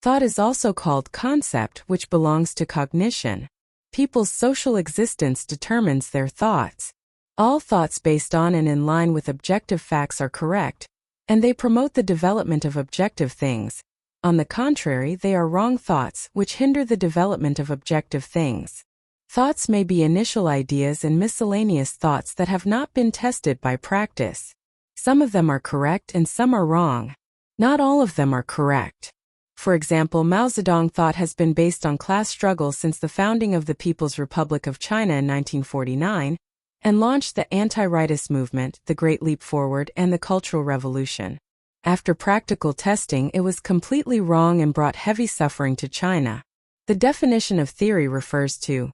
Thought is also called concept, which belongs to cognition. People's social existence determines their thoughts. All thoughts based on and in line with objective facts are correct, and they promote the development of objective things. On the contrary, they are wrong thoughts, which hinder the development of objective things. Thoughts may be initial ideas and miscellaneous thoughts that have not been tested by practice. Some of them are correct and some are wrong. Not all of them are correct. For example, Mao Zedong thought has been based on class struggle since the founding of the People's Republic of China in 1949, and launched the Anti-Rightist Movement, the Great Leap Forward, and the Cultural Revolution. After practical testing, it was completely wrong and brought heavy suffering to China. The definition of theory refers to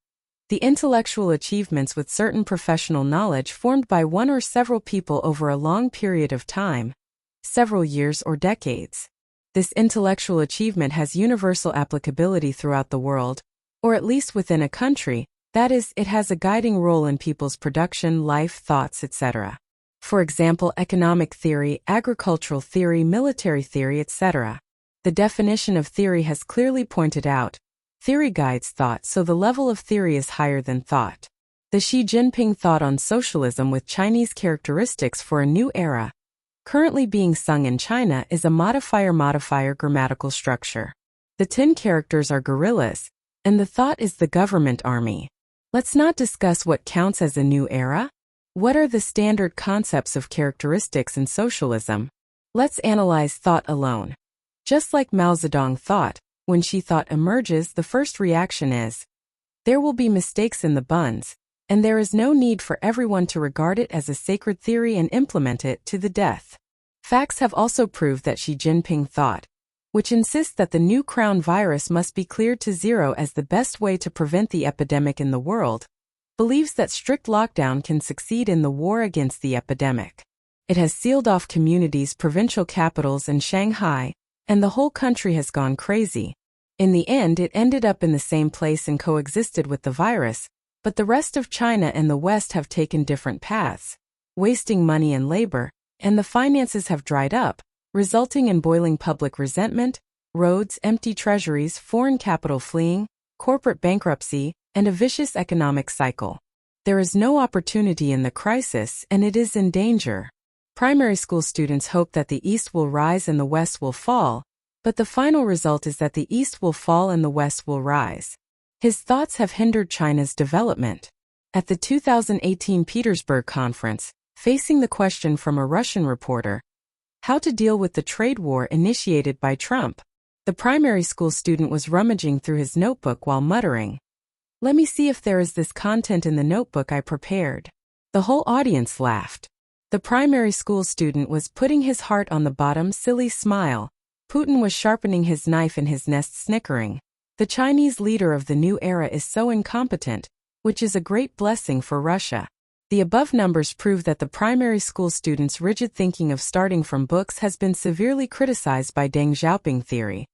the intellectual achievements with certain professional knowledge formed by one or several people over a long period of time, several years or decades. This intellectual achievement has universal applicability throughout the world, or at least within a country. That is, it has a guiding role in people's production, life, thoughts, etc. For example, economic theory, agricultural theory, military theory, etc. The definition of theory has clearly pointed out, theory guides thought, so the level of theory is higher than thought. The Xi Jinping Thought on Socialism with Chinese Characteristics for a New Era, currently being sung in China, is a modifier grammatical structure. The 10 characters are guerrillas, and the thought is the government army. Let's not discuss what counts as a new era. What are the standard concepts of characteristics in socialism? Let's analyze thought alone. Just like Mao Zedong thought, when Xi thought emerges, the first reaction is, there will be mistakes in the buns, and there is no need for everyone to regard it as a sacred theory and implement it to the death. Facts have also proved that Xi Jinping Thought, which insists that the new crown virus must be cleared to zero as the best way to prevent the epidemic in the world, believes that strict lockdown can succeed in the war against the epidemic. It has sealed off communities, provincial capitals, and Shanghai, and the whole country has gone crazy. In the end, it ended up in the same place and coexisted with the virus, but the rest of China and the West have taken different paths, wasting money and labor, and the finances have dried up, resulting in boiling public resentment, roads, empty treasuries, foreign capital fleeing, corporate bankruptcy, and a vicious economic cycle. There is no opportunity in the crisis, and it is in danger. Primary school students hope that the East will rise and the West will fall, but the final result is that the East will fall and the West will rise. His thoughts have hindered China's development. At the 2018 Petersburg conference, facing the question from a Russian reporter, how to deal with the trade war initiated by Trump, the primary school student was rummaging through his notebook while muttering, "Let me see if there is this content in the notebook I prepared." The whole audience laughed. The primary school student was putting his heart on the bottom, silly smile. Putin was sharpening his knife in his nest, snickering. The Chinese leader of the new era is so incompetent, which is a great blessing for Russia. The above numbers prove that the primary school students' rigid thinking of starting from books has been severely criticized by Deng Xiaoping theory.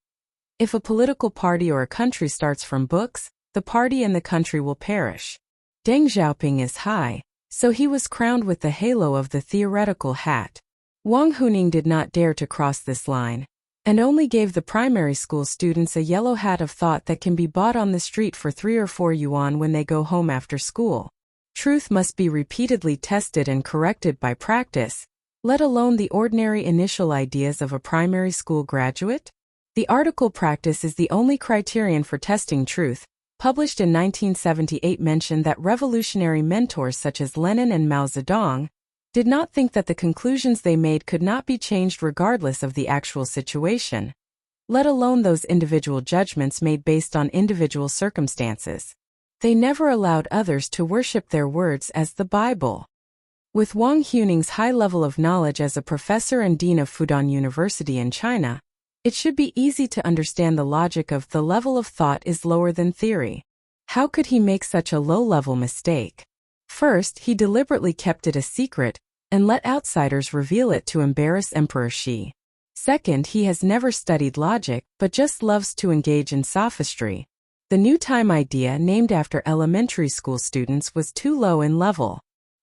If a political party or a country starts from books, the party and the country will perish. Deng Xiaoping is high, so he was crowned with the halo of the theoretical hat. Wang Huning did not dare to cross this line, and only gave the primary school students a yellow hat of thought that can be bought on the street for 3 or 4 yuan when they go home after school. Truth must be repeatedly tested and corrected by practice, let alone the ordinary initial ideas of a primary school graduate. The article "Practice is the only criterion for testing truth," published in 1978, mentioned that revolutionary mentors such as Lenin and Mao Zedong did not think that the conclusions they made could not be changed regardless of the actual situation, let alone those individual judgments made based on individual circumstances. They never allowed others to worship their words as the Bible. With Wang Huning's high level of knowledge as a professor and dean of Fudan University in China, it should be easy to understand the logic of the level of thought is lower than theory. How could he make such a low-level mistake? First, he deliberately kept it a secret and let outsiders reveal it to embarrass Emperor Xi. Second, he has never studied logic but just loves to engage in sophistry. The new time idea, named after elementary school students, was too low in level.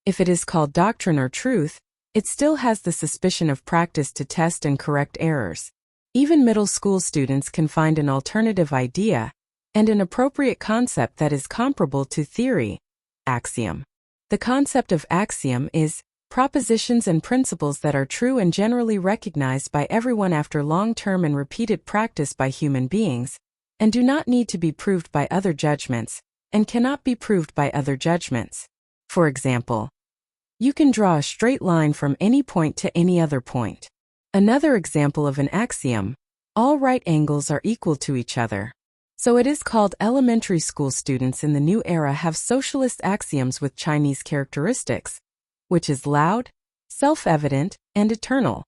If it is called doctrine or truth, it still has the suspicion of practice to test and correct errors. Even middle school students can find an alternative idea and an appropriate concept that is comparable to theory. Axiom. The concept of axiom is propositions and principles that are true and generally recognized by everyone after long-term and repeated practice by human beings, and do not need to be proved by other judgments, and cannot be proved by other judgments. For example, you can draw a straight line from any point to any other point. Another example of an axiom: all right angles are equal to each other. So it is called elementary school students in the new era have socialist axioms with Chinese characteristics, which is loud, self-evident, and eternal.